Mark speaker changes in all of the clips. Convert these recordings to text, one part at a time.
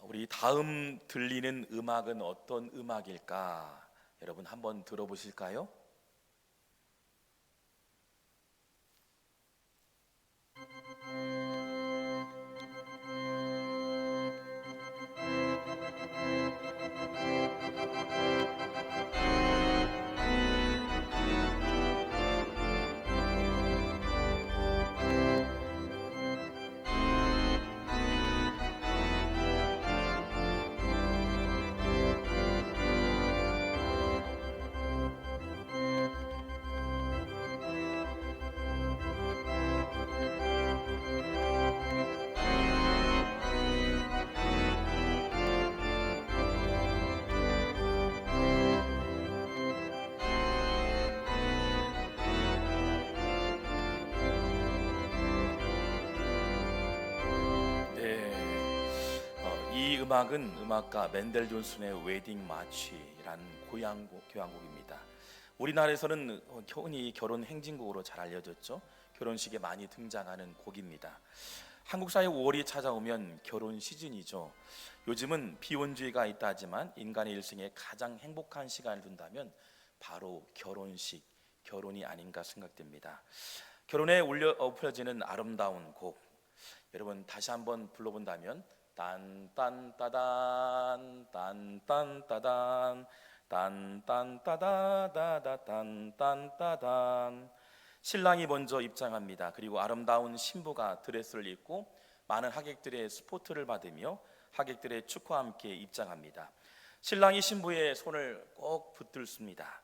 Speaker 1: 우리 다음 들리는 음악은 어떤 음악일까? 여러분 한번 들어보실까요? 이 음악은 음악가 멘델 존슨의 웨딩 마치라는 교향곡입니다. 우리나라에서는 흔히 결혼 행진곡으로 잘 알려졌죠. 결혼식에 많이 등장하는 곡입니다. 한국 사회 5월이 찾아오면 결혼 시즌이죠. 요즘은 비혼주의가 있다 하지만 인간의 일생에 가장 행복한 시간을 둔다면 바로 결혼식, 결혼이 아닌가 생각됩니다. 결혼에 엎어지는 아름다운 곡, 여러분 다시 한번 불러본다면 딴딴따단 딴딴따단 딴딴따다다다 딴딴따단. 신랑이 먼저 입장합니다. 그리고 아름다운 신부가 드레스를 입고 많은 하객들의 스포트를 받으며 하객들의 축구와 함께 입장합니다. 신랑이 신부의 손을 꼭 붙들습니다.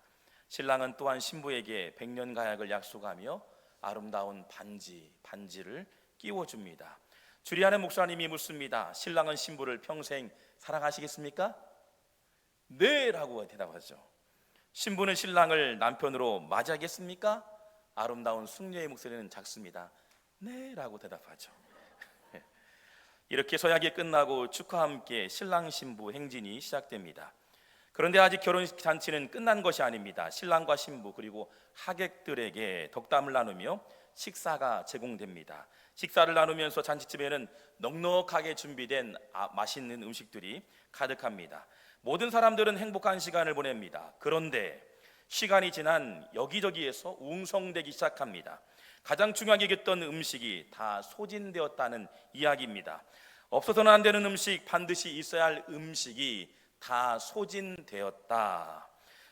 Speaker 1: 신랑은 또한 신부에게 백년 가약을 약속하며 아름다운 반지를 끼워줍니다. 주리하는 목사님이 묻습니다. 신랑은 신부를 평생 사랑하시겠습니까? 네 라고 대답하죠. 신부는 신랑을 남편으로 맞이하겠습니까? 아름다운 숙녀의 목소리는 작습니다. 네 라고 대답하죠. 이렇게 서약이 끝나고 축하와 함께 신랑 신부 행진이 시작됩니다. 그런데 아직 결혼잔치는 끝난 것이 아닙니다. 신랑과 신부 그리고 하객들에게 덕담을 나누며 식사가 제공됩니다. 식사를 나누면서 잔치집에는 넉넉하게 준비된 맛있는 음식들이 가득합니다. 모든 사람들은 행복한 시간을 보냅니다. 그런데 시간이 지난 여기저기에서 웅성대기 시작합니다. 가장 중요하게 여겼던 음식이 다 소진되었다는 이야기입니다. 없어서는 안 되는 음식, 반드시 있어야 할 음식이 다 소진되었다.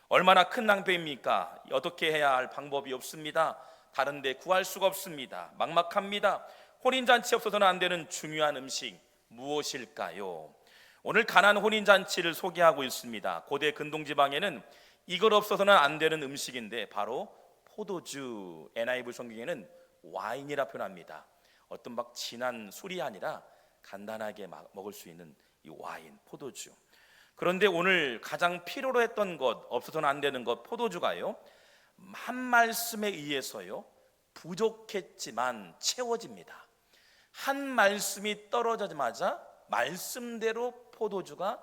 Speaker 1: 얼마나 큰 낭패입니까? 어떻게 해야 할 방법이 없습니다. 다른 데 구할 수가 없습니다. 막막합니다. 혼인잔치 없어서는 안 되는 중요한 음식 무엇일까요? 오늘 가나안 혼인잔치를 소개하고 있습니다. 고대 근동지방에는 이걸 없어서는 안 되는 음식인데 바로 포도주, NIV 성경에는 와인이라 표현합니다. 어떤 막 진한 술이 아니라 간단하게 먹을 수 있는 이 와인, 포도주. 그런데 오늘 가장 필요로 했던 것, 없어서는 안 되는 것, 포도주가요, 한 말씀에 의해서요 부족했지만 채워집니다. 한 말씀이 떨어지자마자 말씀대로 포도주가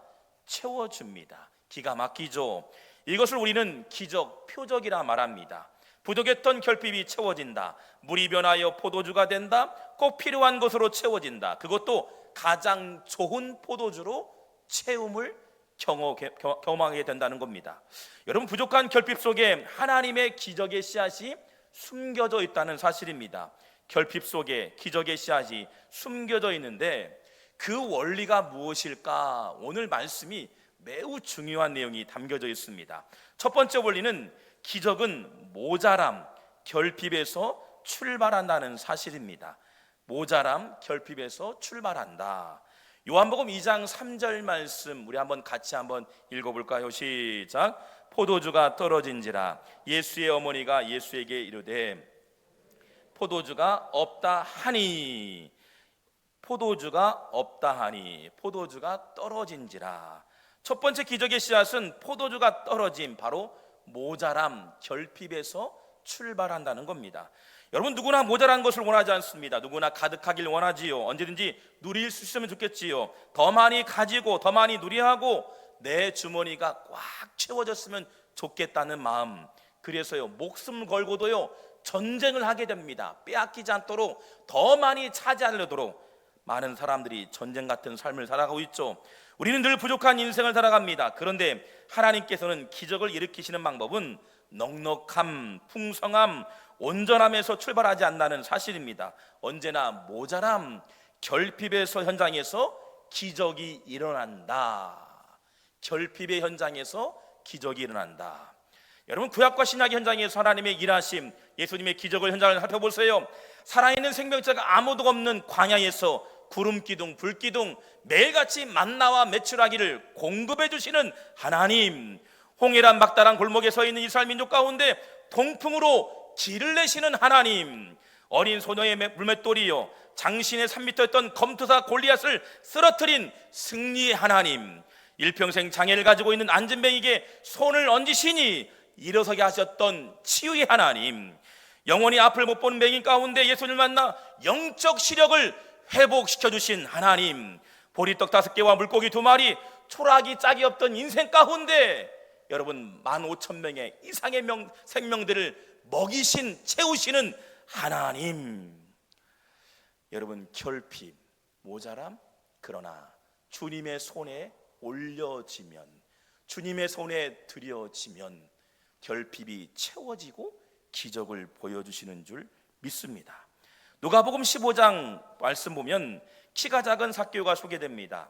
Speaker 1: 채워줍니다. 기가 막히죠. 이것을 우리는 기적, 표적이라 말합니다. 부족했던 결핍이 채워진다. 물이 변하여 포도주가 된다. 꼭 필요한 것으로 채워진다. 그것도 가장 좋은 포도주로 채움을 경험하게 된다는 겁니다. 여러분, 부족한 결핍 속에 하나님의 기적의 씨앗이 숨겨져 있다는 사실입니다. 결핍 속에 기적의 씨앗이 숨겨져 있는데 그 원리가 무엇일까? 오늘 말씀이 매우 중요한 내용이 담겨져 있습니다. 첫 번째 원리는 기적은 모자람, 결핍에서 출발한다는 사실입니다. 모자람, 결핍에서 출발한다. 요한복음 2장 3절 말씀 우리 같이 한번 읽어볼까요? 시작. 포도주가 떨어진지라 예수의 어머니가 예수에게 이르되 포도주가 없다 하니, 포도주가 없다 하니, 포도주가 떨어진지라. 첫 번째 기적의 씨앗은 포도주가 떨어짐, 바로 모자람, 결핍에서 출발한다는 겁니다. 여러분, 누구나 모자란 것을 원하지 않습니다. 누구나 가득하길 원하지요. 언제든지 누릴 수 있으면 좋겠지요. 더 많이 가지고 더 많이 누리하고 내 주머니가 꽉 채워졌으면 좋겠다는 마음. 그래서요, 목숨 걸고도요 전쟁을 하게 됩니다. 빼앗기지 않도록, 더 많이 차지하려도록 많은 사람들이 전쟁 같은 삶을 살아가고 있죠. 우리는 늘 부족한 인생을 살아갑니다. 그런데 하나님께서는 기적을 일으키시는 방법은 넉넉함, 풍성함, 온전함에서 출발하지 않는다는 사실입니다. 언제나 모자람, 결핍에서 현장에서 기적이 일어난다. 결핍의 현장에서 기적이 일어난다. 여러분, 구약과 신약의 현장에서 하나님의 일하심, 예수님의 기적을 현장을 살펴보세요. 살아있는 생명체가 아무도 없는 광야에서 구름기둥, 불기둥, 매일같이 만나와 메추라기를 공급해 주시는 하나님, 홍해란 막다른 골목에 서 있는 이스라엘 민족 가운데 동풍으로 길을 내시는 하나님, 어린 소녀의 물맷돌이요 장신의 3m였던 검투사 골리앗을 쓰러뜨린 승리의 하나님, 일평생 장애를 가지고 있는 안진뱅이에게 손을 얹으시니 일어서게 하셨던 치유의 하나님, 영원히 앞을 못 보는 맹인 가운데 예수님을 만나 영적 시력을 회복시켜 주신 하나님, 보리떡 5개와 물고기 2마리, 초라하기 짝이 없던 인생 가운데 여러분 15,000명의 이상의 생명들을 먹이신, 채우시는 하나님. 여러분, 결핍, 모자람, 그러나 주님의 손에 올려지면, 주님의 손에 드려지면 결핍이 채워지고 기적을 보여주시는 줄 믿습니다. 누가복음 15장 말씀 보면 키가 작은 삭개오가 소개됩니다.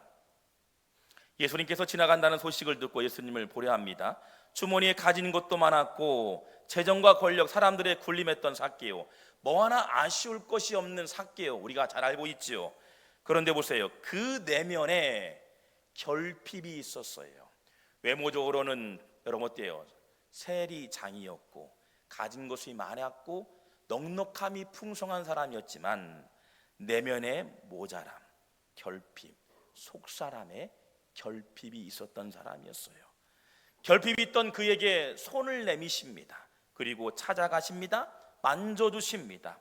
Speaker 1: 예수님께서 지나간다는 소식을 듣고 예수님을 보려 합니다. 주머니에 가진 것도 많았고 재정과 권력, 사람들의 굴림했던 삭개오, 뭐 하나 아쉬울 것이 없는 삭개오, 우리가 잘 알고 있지요. 그런데 보세요, 그 내면에 결핍이 있었어요. 외모적으로는 여러분 어때요? 세리장이었고 가진 것이 많았고 넉넉함이 풍성한 사람이었지만 내면에 모자람, 결핍, 속사람의 결핍이 있었던 사람이었어요. 결핍이 있던 그에게 손을 내미십니다. 그리고 찾아가십니다. 만져주십니다.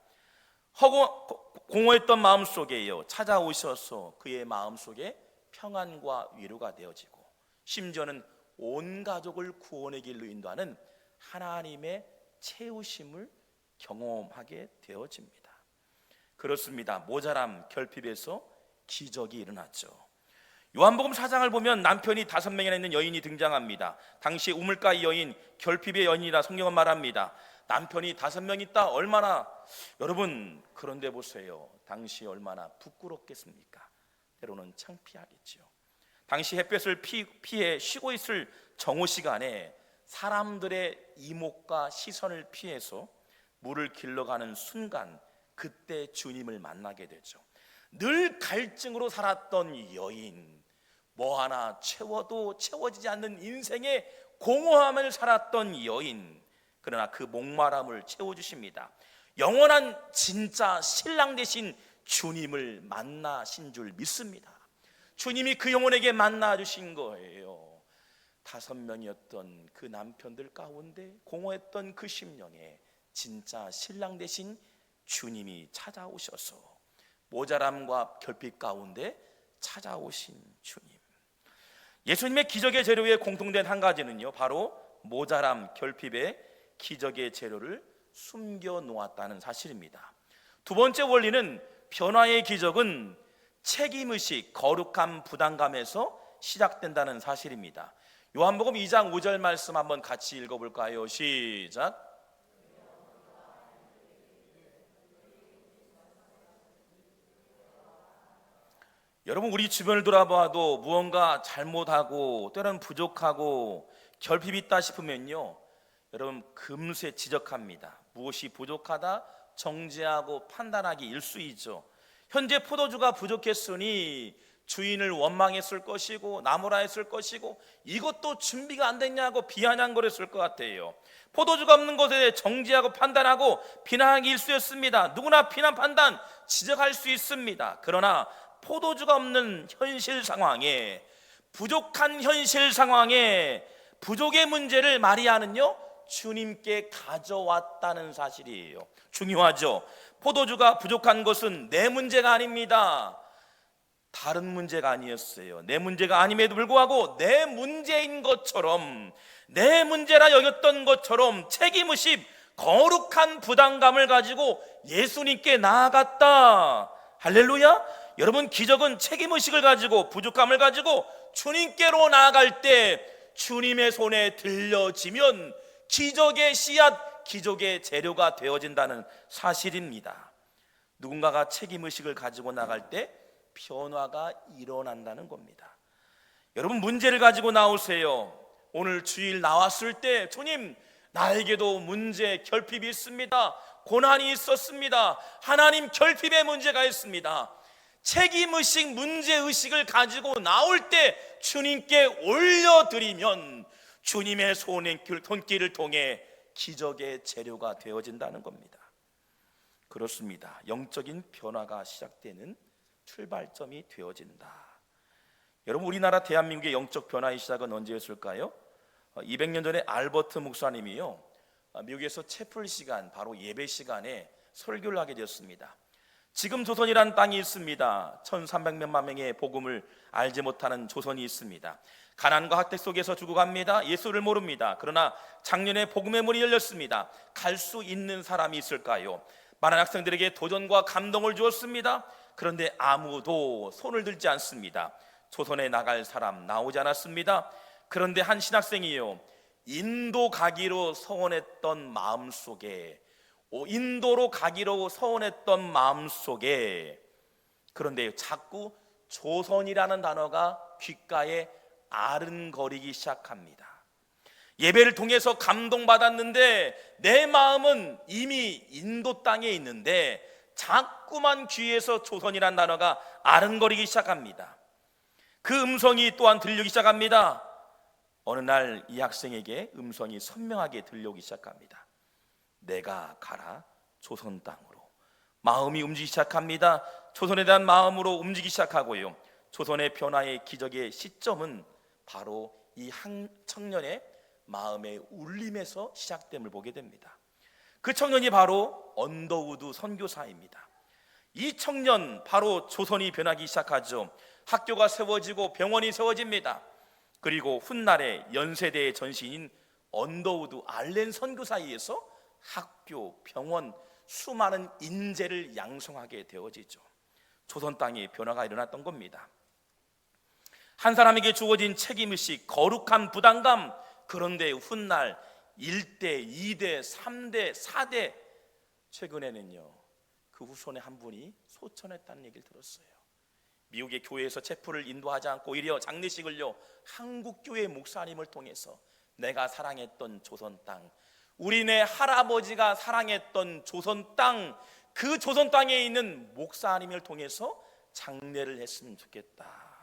Speaker 1: 공허했던 마음속에요 찾아오셔서 그의 마음속에 평안과 위로가 되어지고 심지어는 온 가족을 구원의 길로 인도하는 하나님의 채우심을 경험하게 되어집니다. 그렇습니다. 모자람, 결핍에서 기적이 일어났죠. 요한복음 4장을 보면 남편이 5명이나 있는 여인이 등장합니다. 당시 우물가의 여인, 결핍의 여인이라 성경은 말합니다. 남편이 5명 있다, 얼마나, 여러분 그런데 보세요, 당시 얼마나 부끄럽겠습니까? 때로는 창피하겠죠. 당시 햇볕을 피해 쉬고 있을 정오 시간에 사람들의 이목과 시선을 피해서 물을 길러가는 순간, 그때 주님을 만나게 되죠. 늘 갈증으로 살았던 여인, 뭐 하나 채워도 채워지지 않는 인생의 공허함을 살았던 여인, 그러나 그 목마름을 채워주십니다. 영원한 진짜 신랑 되신 주님을 만나신 줄 믿습니다. 주님이 그 영혼에게 만나주신 거예요. 5명이었던 그 남편들 가운데 공허했던 그 심령에 진짜 신랑 되신 주님이 찾아오셔서 모자람과 결핍 가운데 찾아오신 주님. 예수님의 기적의 재료에 공통된 한 가지는요, 바로 모자람, 결핍의 기적의 재료를 숨겨 놓았다는 사실입니다. 두 번째 원리는 변화의 기적은 책임의식, 거룩한 부담감에서 시작된다는 사실입니다. 요한복음 2장 5절 말씀 한번 같이 읽어볼까요? 시작. 여러분, 우리 주변을 돌아봐도 무언가 잘못하고 때로는 부족하고 결핍이 있다 싶으면요, 여러분 금세 지적합니다. 무엇이 부족하다, 정죄하고 판단하기 일쑤이죠. 현재 포도주가 부족했으니 주인을 원망했을 것이고 나무라 했을 것이고 이것도 준비가 안 됐냐고 비아냥거렸을 것 같아요. 포도주가 없는 것에 정죄하고 판단하고 비난하기 일쑤였습니다. 누구나 비난, 판단, 지적할 수 있습니다. 그러나 포도주가 없는 현실 상황에, 부족한 현실 상황에 부족의 문제를 마리아는요 주님께 가져왔다는 사실이에요. 중요하죠. 포도주가 부족한 것은 내 문제가 아닙니다. 다른 문제가 아니었어요. 내 문제가 아님에도 불구하고 내 문제인 것처럼, 내 문제라 여겼던 것처럼 책임의식, 거룩한 부담감을 가지고 예수님께 나아갔다. 할렐루야. 여러분, 기적은 책임의식을 가지고 부족함을 가지고 주님께로 나아갈 때 주님의 손에 들려지면 기적의 씨앗, 기적의 재료가 되어진다는 사실입니다. 누군가가 책임의식을 가지고 나갈 때 변화가 일어난다는 겁니다. 여러분, 문제를 가지고 나오세요. 오늘 주일 나왔을 때 주님, 나에게도 문제, 결핍이 있습니다. 고난이 있었습니다. 하나님, 결핍의 문제가 있습니다. 책임의식, 문제의식을 가지고 나올 때 주님께 올려드리면 주님의 손길을 통해 기적의 재료가 되어진다는 겁니다. 그렇습니다. 영적인 변화가 시작되는 출발점이 되어진다. 여러분, 우리나라 대한민국의 영적 변화의 시작은 언제였을까요? 200년 전에 알버트 목사님이요, 미국에서 채플 시간, 바로 예배 시간에 설교를 하게 되었습니다. 지금 조선이라는 땅이 있습니다. 1300만 명의 복음을 알지 못하는 조선이 있습니다. 가난과 학대 속에서 죽어갑니다. 예수를 모릅니다. 그러나 작년에 복음의 문이 열렸습니다. 갈 수 있는 사람이 있을까요? 많은 학생들에게 도전과 감동을 주었습니다. 그런데 아무도 손을 들지 않습니다. 조선에 나갈 사람 나오지 않았습니다. 그런데 한 신학생이요, 인도 가기로 서원했던 마음속에, 인도로 가기로 서원했던 마음속에, 그런데 자꾸 조선이라는 단어가 귓가에 아른거리기 시작합니다. 예배를 통해서 감동받았는데 내 마음은 이미 인도 땅에 있는데 자꾸만 귀에서 조선이라는 단어가 아른거리기 시작합니다. 그 음성이 또한 들리기 시작합니다. 어느 날 이 학생에게 음성이 선명하게 들려오기 시작합니다. 내가 가라, 조선 땅으로. 마음이 움직이기 시작합니다. 조선에 대한 마음으로 움직이기 시작하고요, 조선의 변화의 기적의 시점은 바로 이 한 청년의 마음의 울림에서 시작됨을 보게 됩니다. 그 청년이 바로 언더우드 선교사입니다. 이 청년, 바로 조선이 변하기 시작하죠. 학교가 세워지고 병원이 세워집니다. 그리고 훗날에 연세대의 전신인 언더우드 알렌 선교사에서 학교, 병원, 수많은 인재를 양성하게 되어지죠. 조선 땅에 변화가 일어났던 겁니다. 한 사람에게 주어진 책임의식, 거룩한 부담감, 그런데 훗날 1대, 2대, 3대, 4대, 최근에는요, 그 후손의 한 분이 소천했다는 얘기를 들었어요. 미국의 교회에서 체프를 인도하지 않고 오히려 장례식을요, 한국교회 목사님을 통해서 내가 사랑했던 조선 땅, 우리네 할아버지가 사랑했던 조선 땅, 그 조선 땅에 있는 목사님을 통해서 장례를 했으면 좋겠다.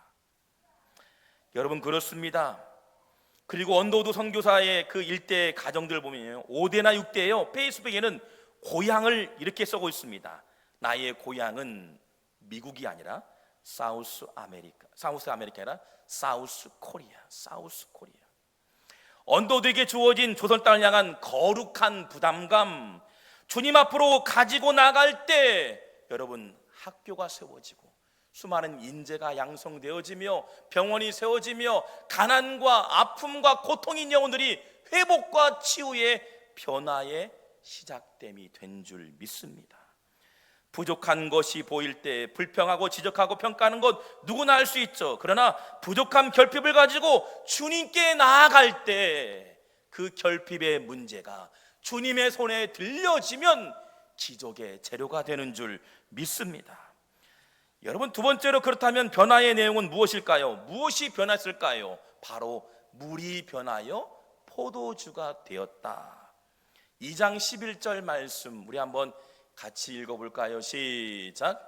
Speaker 1: 여러분, 그렇습니다. 그리고 언더우드 선교사의 그 일대 가정들을 보면요, 5대나 6대예요. 페이스북에는 고향을 이렇게 쓰고 있습니다. 나의 고향은 미국이 아니라 사우스 아메리카라 사우스 코리아. 언더우드에게 주어진 조선 땅을 향한 거룩한 부담감, 주님 앞으로 가지고 나갈 때 여러분, 학교가 세워지고 수많은 인재가 양성되어지며 병원이 세워지며 가난과 아픔과 고통인 영혼들이 회복과 치유의 변화의 시작됨이 된 줄 믿습니다. 부족한 것이 보일 때 불평하고 지적하고 평가하는 것 누구나 할 수 있죠. 그러나 부족함, 결핍을 가지고 주님께 나아갈 때 그 결핍의 문제가 주님의 손에 들려지면 기적의 재료가 되는 줄 믿습니다. 여러분, 두 번째로, 그렇다면 변화의 내용은 무엇일까요? 무엇이 변했을까요? 바로 물이 변하여 포도주가 되었다. 2장 11절 말씀 우리 한번 같이 읽어볼까요? 시작.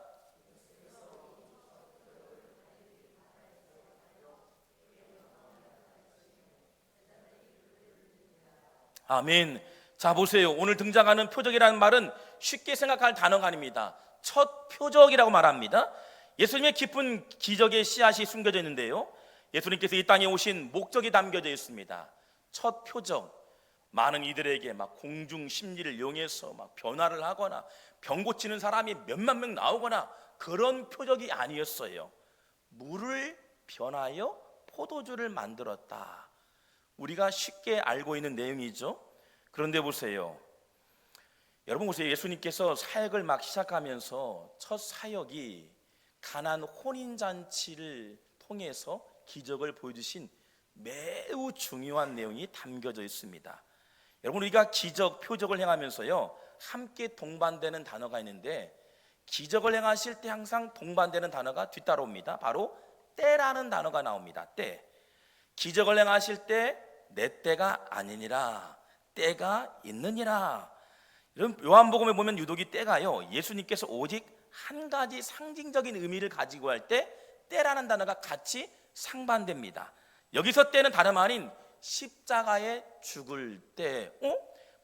Speaker 1: 아멘. 자, 보세요. 오늘 등장하는 표적이라는 말은 쉽게 생각할 단어가 아닙니다. 첫 표적이라고 말합니다. 예수님의 깊은 기적의 씨앗이 숨겨져 있는데요, 예수님께서 이 땅에 오신 목적이 담겨져 있습니다. 첫 표적, 많은 이들에게 막 공중 심리를 이용해서 막 변화를 하거나 병 고치는 사람이 몇만 명 나오거나 그런 표적이 아니었어요. 물을 변하여 포도주를 만들었다. 우리가 쉽게 알고 있는 내용이죠. 그런데 보세요. 여러분 보세요. 예수님께서 사역을 막 시작하면서 첫 사역이 가난 혼인잔치를 통해서 기적을 보여주신 매우 중요한 내용이 담겨져 있습니다. 여러분, 우리가 기적, 표적을 행하면서요 함께 동반되는 단어가 있는데, 기적을 행하실 때 항상 동반되는 단어가 뒤따라옵니다. 바로 때라는 단어가 나옵니다. 때. 기적을 행하실 때 내 때가 아니니라, 때가 있느니라. 여러분, 요한복음에 보면 유독 이 때가요 예수님께서 오직 한 가지 상징적인 의미를 가지고 할 때 때라는 단어가 같이 상반됩니다. 여기서 때는 다름 아닌 십자가에 죽을 때.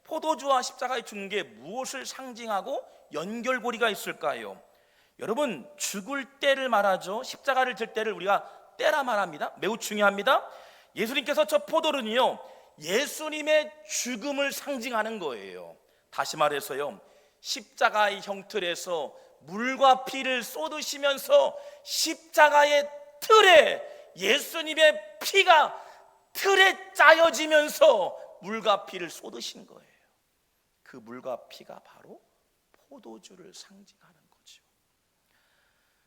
Speaker 1: 포도주와 십자가에 죽는 게 무엇을 상징하고 연결고리가 있을까요? 여러분, 죽을 때를 말하죠. 십자가를 들 때를 우리가 때라 말합니다. 매우 중요합니다. 예수님께서 저 포도는요 예수님의 죽음을 상징하는 거예요. 다시 말해서요, 십자가의 형틀에서 물과 피를 쏟으시면서 십자가의 틀에 예수님의 피가 틀에 짜여지면서 물과 피를 쏟으신 거예요. 그 물과 피가 바로 포도주를 상징하는 거죠.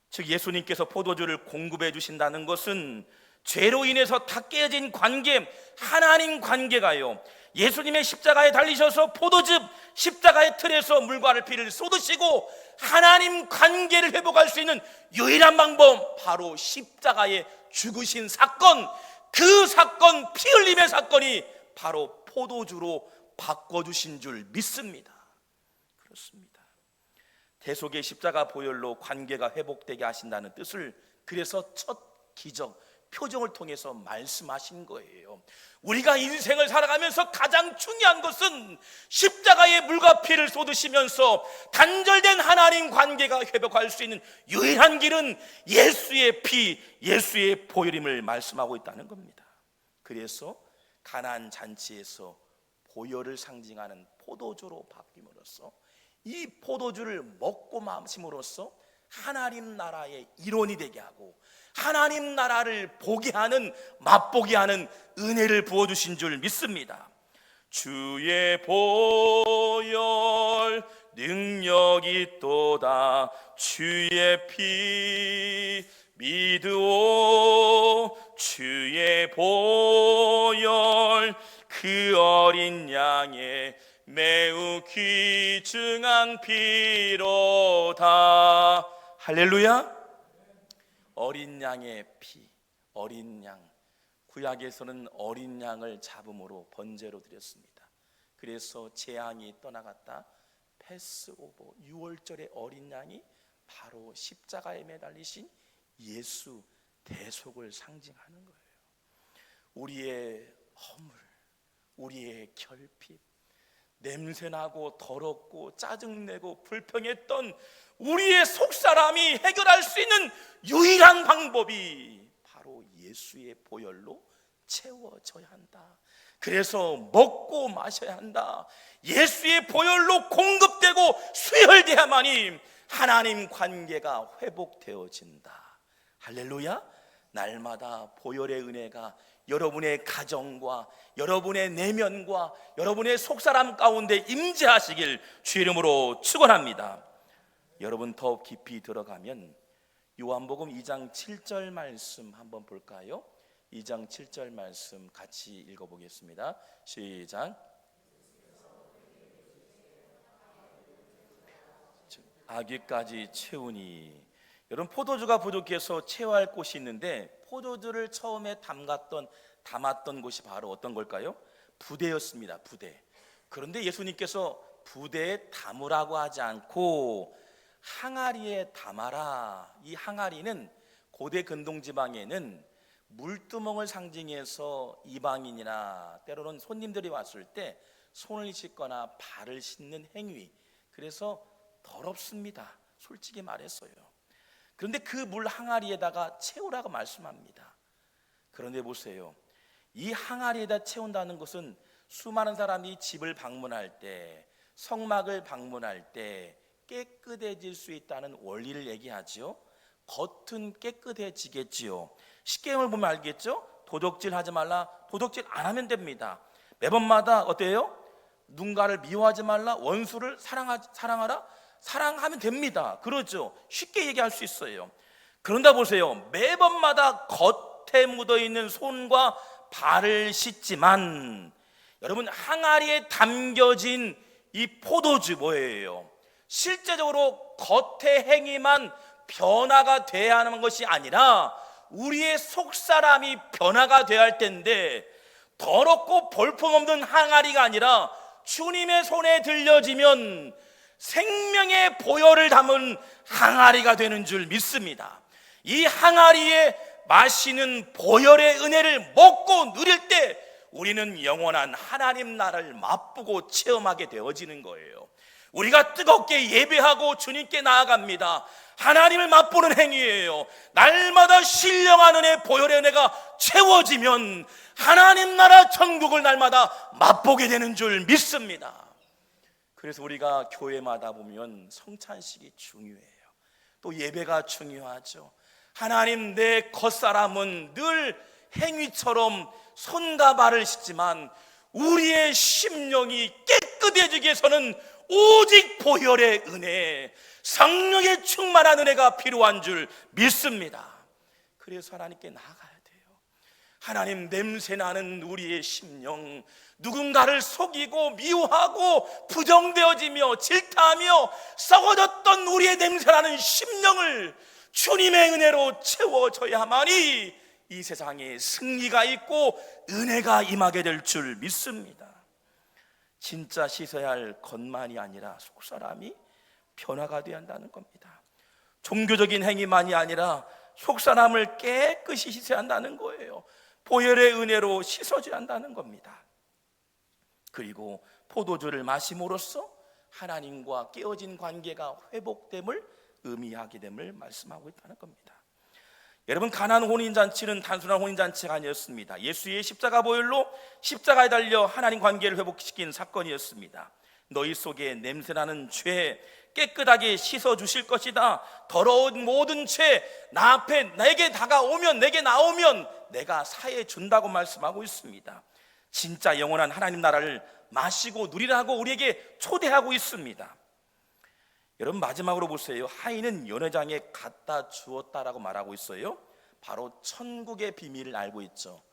Speaker 1: 즉, 예수님께서 포도주를 공급해 주신다는 것은 죄로 인해서 다 깨진 관계, 하나님 관계가요 예수님의 십자가에 달리셔서 포도즙, 십자가의 틀에서 물과 피를 쏟으시고 하나님 관계를 회복할 수 있는 유일한 방법, 바로 십자가에 죽으신 사건, 그 사건, 피 흘림의 사건이 바로 포도주로 바꿔주신 줄 믿습니다. 그렇습니다. 대속의 십자가 보혈로 관계가 회복되게 하신다는 뜻을 그래서 첫 기적, 표정을 통해서 말씀하신 거예요. 우리가 인생을 살아가면서 가장 중요한 것은 십자가의 물과 피를 쏟으시면서 단절된 하나님 관계가 회복할 수 있는 유일한 길은 예수의 피, 예수의 보혈임을 말씀하고 있다는 겁니다. 그래서 가나안 잔치에서 보혈을 상징하는 포도주로 바뀜으로써 이 포도주를 먹고 마심으로써 하나님 나라의 일원이 되게 하고 하나님 나라를 보게 하는, 맛보게 하는 은혜를 부어주신 줄 믿습니다. 주의 보혈 능력이 있도다, 주의 피 믿으오, 주의 보혈 그 어린 양의 매우 귀중한 피로다. 할렐루야. 어린 양의 피, 어린 양. 구약에서는 어린 양을 잡음으로 번제로 드렸습니다. 그래서 재앙이 떠나갔다. 패스오버, 6월절의 어린 양이 바로 십자가에 매달리신 예수 대속을 상징하는 거예요. 우리의 허물, 우리의 결핍, 냄새나고 더럽고 짜증내고 불평했던 우리의 속사람이 해결할 수 있는 유일한 방법이 바로 예수의 보혈로 채워져야 한다. 그래서 먹고 마셔야 한다. 예수의 보혈로 공급되고 수혈돼야만이 하나님 관계가 회복되어진다. 할렐루야. 날마다 보혈의 은혜가 여러분의 가정과 여러분의 내면과 여러분의 속사람 가운데 임재하시길 주 이름으로 축원합니다. 여러분, 더 깊이 들어가면 요한복음 2장 7절 말씀 한번 볼까요? 2장 7절 말씀 같이 읽어보겠습니다. 시작. 아귀까지 채우니. 여러분, 포도주가 부족해서 채워할 곳이 있는데 포도주를 처음에 담았던 곳이 바로 어떤 걸까요? 부대였습니다. 부대. 그런데 예수님께서 부대에 담으라고 하지 않고 항아리에 담아라. 이 항아리는 고대 근동지방에는 물두멍을 상징해서 이방인이나 때로는 손님들이 왔을 때 손을 씻거나 발을 씻는 행위, 그래서 더럽습니다. 솔직히 말했어요. 그런데 그 물 항아리에다가 채우라고 말씀합니다. 그런데 보세요, 이 항아리에다 채운다는 것은 수많은 사람이 집을 방문할 때, 성막을 방문할 때 깨끗해질 수 있다는 원리를 얘기하죠. 겉은 깨끗해지겠지요. 십계명을 보면 알겠죠? 도둑질 하지 말라. 도둑질 안 하면 됩니다. 매번마다 어때요? 누군가를 미워하지 말라. 원수를 사랑하라. 사랑하면 됩니다. 그렇죠? 쉽게 얘기할 수 있어요. 그런다 보세요. 매번마다 겉에 묻어있는 손과 발을 씻지만 여러분, 항아리에 담겨진 이 포도주 뭐예요? 실제적으로 겉의 행위만 변화가 돼야 하는 것이 아니라 우리의 속사람이 변화가 돼야 할 텐데, 더럽고 볼품없는 항아리가 아니라 주님의 손에 들려지면 생명의 보혈을 담은 항아리가 되는 줄 믿습니다. 이 항아리에 마시는 보혈의 은혜를 먹고 누릴 때 우리는 영원한 하나님 나라를 맛보고 체험하게 되어지는 거예요. 우리가 뜨겁게 예배하고 주님께 나아갑니다. 하나님을 맛보는 행위예요. 날마다 신령한 은혜, 보혈의 은혜가 채워지면 하나님 나라 천국을 날마다 맛보게 되는 줄 믿습니다. 그래서 우리가 교회마다 보면 성찬식이 중요해요. 또 예배가 중요하죠. 하나님, 내 겉사람은 늘 행위처럼 손과 발을 씻지만 우리의 심령이 깨끗해지기 위해서는 오직 보혈의 은혜, 성령의 충만한 은혜가 필요한 줄 믿습니다. 그래서 하나님께 나아가야 돼요. 하나님, 냄새나는 우리의 심령, 누군가를 속이고 미워하고 부정되어지며 질타하며 썩어졌던 우리의 냄새나는 심령을 주님의 은혜로 채워줘야만이 이 세상에 승리가 있고 은혜가 임하게 될 줄 믿습니다. 진짜 씻어야 할 것만이 아니라 속사람이 변화가 되어야 한다는 겁니다. 종교적인 행위만이 아니라 속사람을 깨끗이 씻어야 한다는 거예요. 보혈의 은혜로 씻어줘야 한다는 겁니다. 그리고 포도주를 마심으로써 하나님과 깨어진 관계가 회복됨을 의미하게 됨을 말씀하고 있다는 겁니다. 여러분, 가나안 혼인잔치는 단순한 혼인잔치가 아니었습니다. 예수의 십자가 보혈로 십자가에 달려 하나님 관계를 회복시킨 사건이었습니다. 너희 속에 냄새나는 죄 깨끗하게 씻어주실 것이다. 더러운 모든 죄 나 앞에 내게 다가오면, 내게 나오면 내가 사해 준다고 말씀하고 있습니다. 진짜 영원한 하나님 나라를 마시고 누리라고 우리에게 초대하고 있습니다. 여러분, 마지막으로 보세요. 하인은 연회장에 갖다 주었다라고 말하고 있어요. 바로 천국의 비밀을 알고 있죠.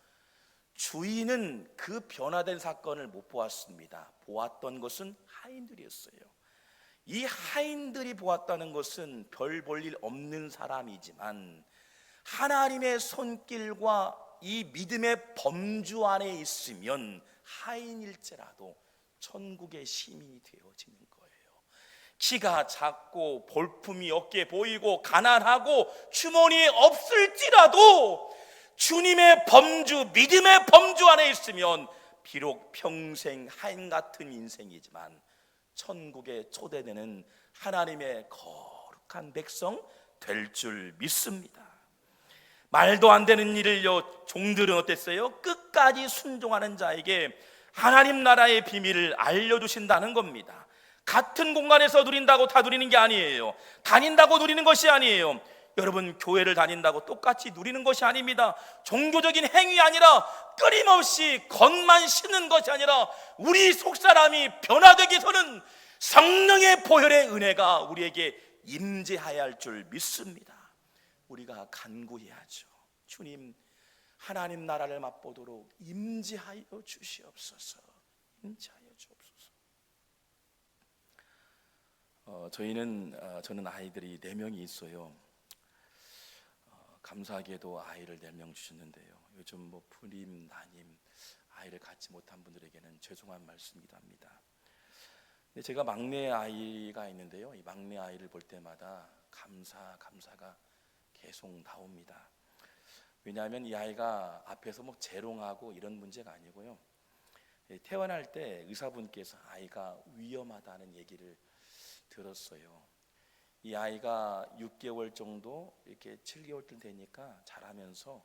Speaker 1: 주인은 그 변화된 사건을 못 보았습니다. 보았던 것은 하인들이었어요. 이 하인들이 보았다는 것은 별 볼 일 없는 사람이지만 하나님의 손길과 이 믿음의 범주 안에 있으면 하인일지라도 천국의 시민이 되어지는 거예요. 키가 작고 볼품이 없게 보이고 가난하고 주머니에 없을지라도 주님의 범주, 믿음의 범주 안에 있으면 비록 평생 하인 같은 인생이지만 천국에 초대되는 하나님의 거룩한 백성 될 줄 믿습니다. 말도 안 되는 일을요, 종들은 어땠어요? 끝까지 순종하는 자에게 하나님 나라의 비밀을 알려주신다는 겁니다. 같은 공간에서 누린다고 다 누리는 게 아니에요. 다닌다고 누리는 것이 아니에요. 여러분, 교회를 다닌다고 똑같이 누리는 것이 아닙니다. 종교적인 행위 아니라 끊임없이 겉만 씻는 것이 아니라 우리 속사람이 변화되기 위해서는 성령의 보혈의 은혜가 우리에게 임재하여야 할 줄 믿습니다. 우리가 간구해야죠. 주님, 하나님 나라를 맛보도록 임재하여 주시옵소서. 임재하여 주옵소서. 저는 아이들이 4명이 있어요. 감사하게도 아이를 4명 주셨는데요. 요즘 부임, 난임, 아이를 갖지 못한 분들에게는 죄송한 말씀이기도 합니다. 근데 제가 막내 아이가 있는데요. 이 막내 아이를 볼 때마다 감사가 계속 나옵니다. 왜냐하면 이 아이가 앞에서 재롱하고 이런 문제가 아니고요. 태어날 때 의사분께서 아이가 위험하다는 얘기를 들었어요. 이 아이가 6개월 정도, 이렇게 7개월쯤 되니까 자라면서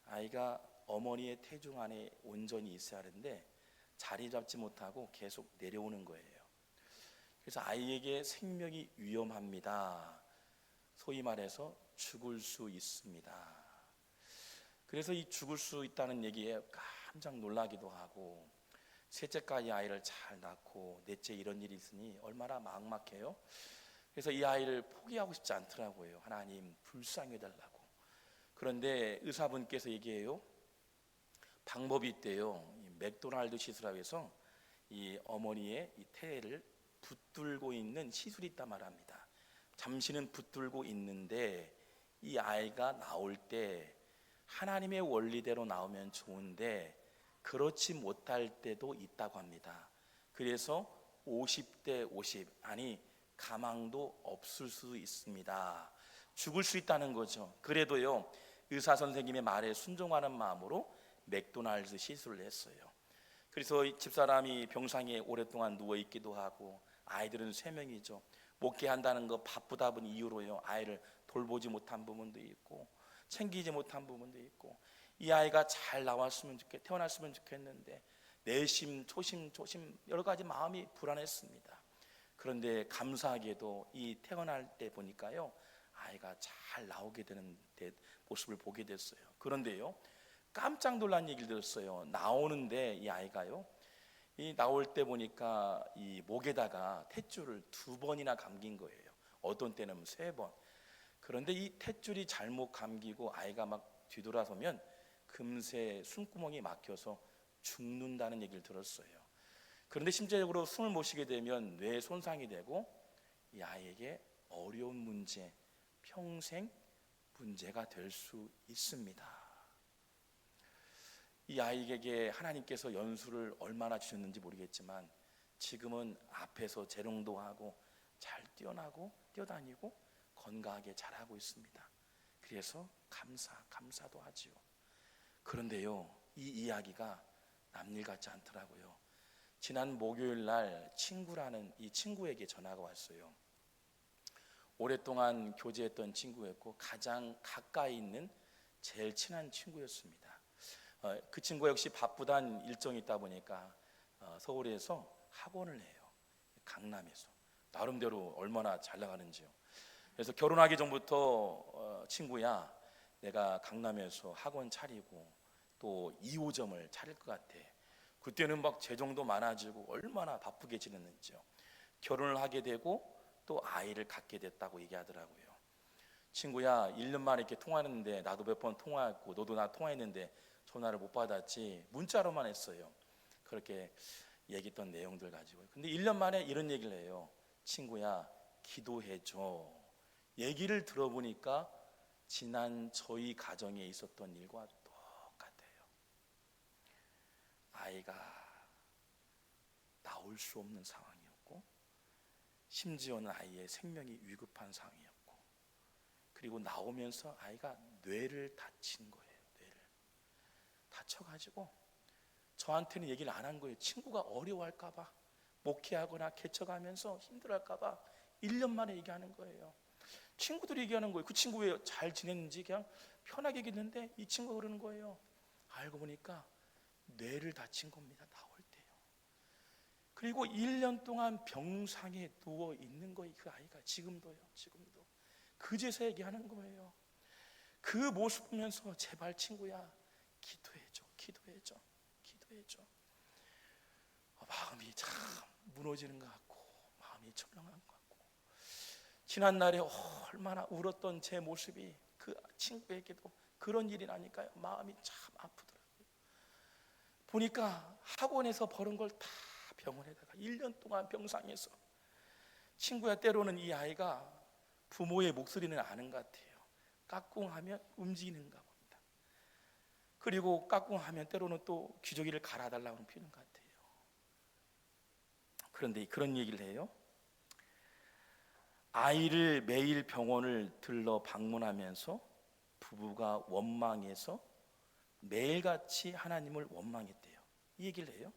Speaker 1: 아이가 어머니의 태중 안에 온전히 있어야 하는데 자리 잡지 못하고 계속 내려오는 거예요. 그래서 아이에게 생명이 위험합니다. 소위 말해서 죽을 수 있습니다. 그래서 이 죽을 수 있다는 얘기에 깜짝 놀라기도 하고, 셋째까지 아이를 잘 낳고 넷째 이런 일이 있으니 얼마나 막막해요. 그래서 이 아이를 포기하고 싶지 않더라고요. 하나님 불쌍히 해달라고. 그런데 의사분께서 얘기해요. 방법이 있대요. 이 맥도날드 시술하고 해서 이 어머니의 이 태를 붙들고 있는 시술이 있단 말합니다. 잠시는 붙들고 있는데 이 아이가 나올 때 하나님의 원리대로 나오면 좋은데 그렇지 못할 때도 있다고 합니다. 그래서 50대 50, 아니 가망도 없을 수 있습니다. 죽을 수 있다는 거죠. 그래도요, 의사 선생님의 말에 순종하는 마음으로 맥도날드 시술을 했어요. 그래서 집사람이 병상에 오랫동안 누워있기도 하고, 아이들은 3명이죠. 목회한다는 거 바쁘다는 이유로요, 아이를 돌보지 못한 부분도 있고 챙기지 못한 부분도 있고, 이 아이가 잘 나왔으면 태어났으면 좋겠는데 내심 초심 여러 가지 마음이 불안했습니다. 그런데 감사하게도 이 태어날 때 보니까요, 아이가 잘 나오게 되는 모습을 보게 됐어요. 그런데요, 깜짝 놀란 얘기를 들었어요. 나오는데 이 아이가요, 이 나올 때 보니까 이 목에다가 탯줄을 2번이나 감긴 거예요. 어떤 때는 3번. 그런데 이 탯줄이 잘못 감기고 아이가 막 뒤돌아서면 금세 숨구멍이 막혀서 죽는다는 얘기를 들었어요. 그런데 심지어적으로 숨을 못 쉬게 되면 뇌에 손상이 되고 이 아이에게 어려운 문제, 평생 문제가 될 수 있습니다. 이 아이에게 하나님께서 연수를 얼마나 주셨는지 모르겠지만 지금은 앞에서 재롱도 하고 잘 뛰어다니고 건강하게 자라고 있습니다. 그래서 감사도 하지요. 그런데요, 이 이야기가 남일 같지 않더라고요. 지난 목요일 날 친구라는 이 친구에게 전화가 왔어요. 오랫동안 교제했던 친구였고 가장 가까이 있는 제일 친한 친구였습니다. 그 친구 역시 바쁘단 일정이 있다 보니까 서울에서 학원을 해요. 강남에서. 나름대로 얼마나 잘 나가는지요. 그래서 결혼하기 전부터 친구야, 내가 강남에서 학원 차리고 또 2호점을 차릴 것 같아. 그때는 막 재정도 많아지고 얼마나 바쁘게 지냈는지요. 결혼을 하게 되고 또 아이를 갖게 됐다고 얘기하더라고요. 친구야, 1년 만에 이렇게 통화했는데 나도 몇 번 통화했고 너도 나 통화했는데 전화를 못 받았지, 문자로만 했어요. 그렇게 얘기했던 내용들 가지고. 근데 1년 만에 이런 얘기를 해요. 친구야, 기도해줘. 얘기를 들어보니까 지난 저희 가정에 있었던 일과 똑같아요. 아이가 나올 수 없는 상황이었고, 심지어는 아이의 생명이 위급한 상황이었고, 그리고 나오면서 아이가 뇌를 다친 거예요. 다쳐가지고 저한테는 얘기를 안 한 거예요. 친구가 어려워할까봐, 목회하거나 개척하면서 힘들어할까봐 1년 만에 얘기하는 거예요. 친구들이 얘기하는 거예요. 그 친구 왜 잘 지냈는지 그냥 편하게 얘기했는데 이 친구가 그러는 거예요. 알고 보니까 뇌를 다친 겁니다. 나올 때요. 그리고 1년 동안 병상에 누워 있는 거예요. 그 아이가 지금도 그제서 얘기하는 거예요. 그 모습 보면서 제발 친구야, 기도해줘. 마음이 참 무너지는 것 같고 마음이 철렁한 것 같고, 지난날에 얼마나 울었던 제 모습이 그 친구에게도 그런 일이 나니까요, 마음이 참 아프더라고요. 보니까 학원에서 벌은 걸 다 병원에다가 1년 동안 병상에서. 친구야, 때로는 이 아이가 부모의 목소리는 아는 것 같아요. 까꿍하면 움직이는가 봅니다. 그리고 까꿍하면 때로는 또 기저귀를 갈아달라고 피는 것 같아요. 그런데 그런 얘기를 해요. 아이를 매일 병원을 들러 방문하면서 부부가 원망해서 매일같이 하나님을 원망했대요. 이 얘기를 해요.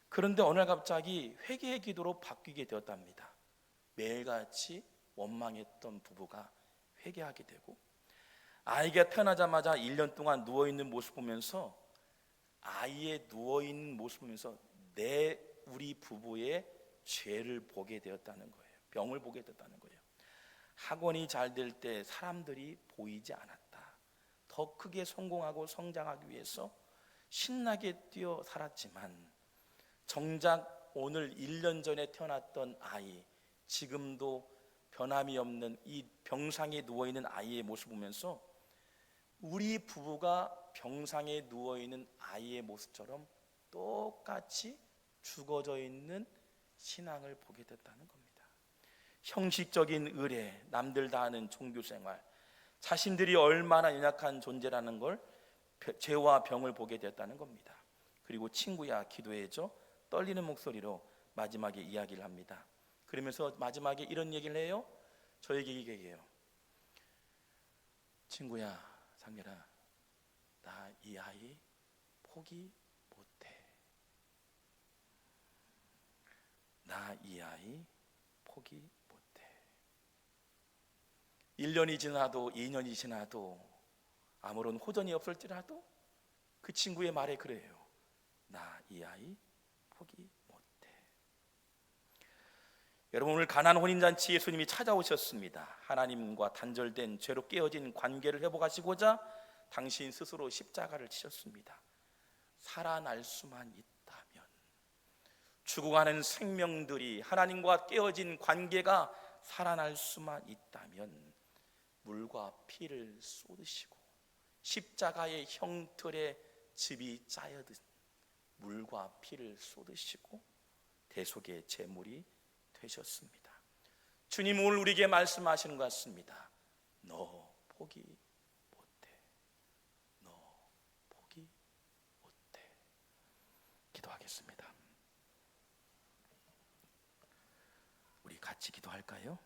Speaker 1: 그런데 어느 날 갑자기 회개의 기도로 바뀌게 되었답니다. 매일같이 원망했던 부부가 회개하게 되고, 아이가 태어나자마자 1년 동안 누워있는 모습 보면서, 아이의 누워있는 모습 보면서 우리 부부의 죄를 보게 되었다는 거예요. 병을 보게 되었다는 거예요. 학원이 잘 될 때 사람들이 보이지 않았다. 더 크게 성공하고 성장하기 위해서 신나게 뛰어 살았지만 정작 오늘 1년 전에 태어났던 아이, 지금도 변함이 없는 이 병상에 누워있는 아이의 모습을 보면서 우리 부부가 병상에 누워있는 아이의 모습처럼 똑같이 죽어져 있는 신앙을 보게 됐다는 겁니다. 형식적인 의례, 남들 다 하는 종교생활, 자신들이 얼마나 연약한 존재라는 걸, 죄와 병을 보게 됐다는 겁니다. 그리고 친구야 기도해줘, 떨리는 목소리로 마지막에 이야기를 합니다. 그러면서 마지막에 이런 얘기를 해요. 저에게 얘기해요. 친구야, 상렬아, 나 이 아이 포기 못해. 나 이 아이 포기 못해. 1년이 지나도 2년이 지나도 아무런 호전이 없을지라도 그 친구의 말에 그래요. 나 이 아이 포기 못해. 여러분, 오늘 가나안 혼인잔치 예수님이 찾아오셨습니다. 하나님과 단절된 죄로 깨어진 관계를 회복하시고자 당신 스스로 십자가를 치셨습니다. 살아날 수만 있다면, 죽어가는 생명들이 하나님과 깨어진 관계가 살아날 수만 있다면 물과 피를 쏟으시고 십자가의 형틀에 즙이 짜여든 물과 피를 쏟으시고 대속의 제물이 되셨습니다. 주님 오늘 우리에게 말씀하시는 것 같습니다. 너 포기 못해. 너 포기 못해. 기도하겠습니다. 우리 같이 기도할까요?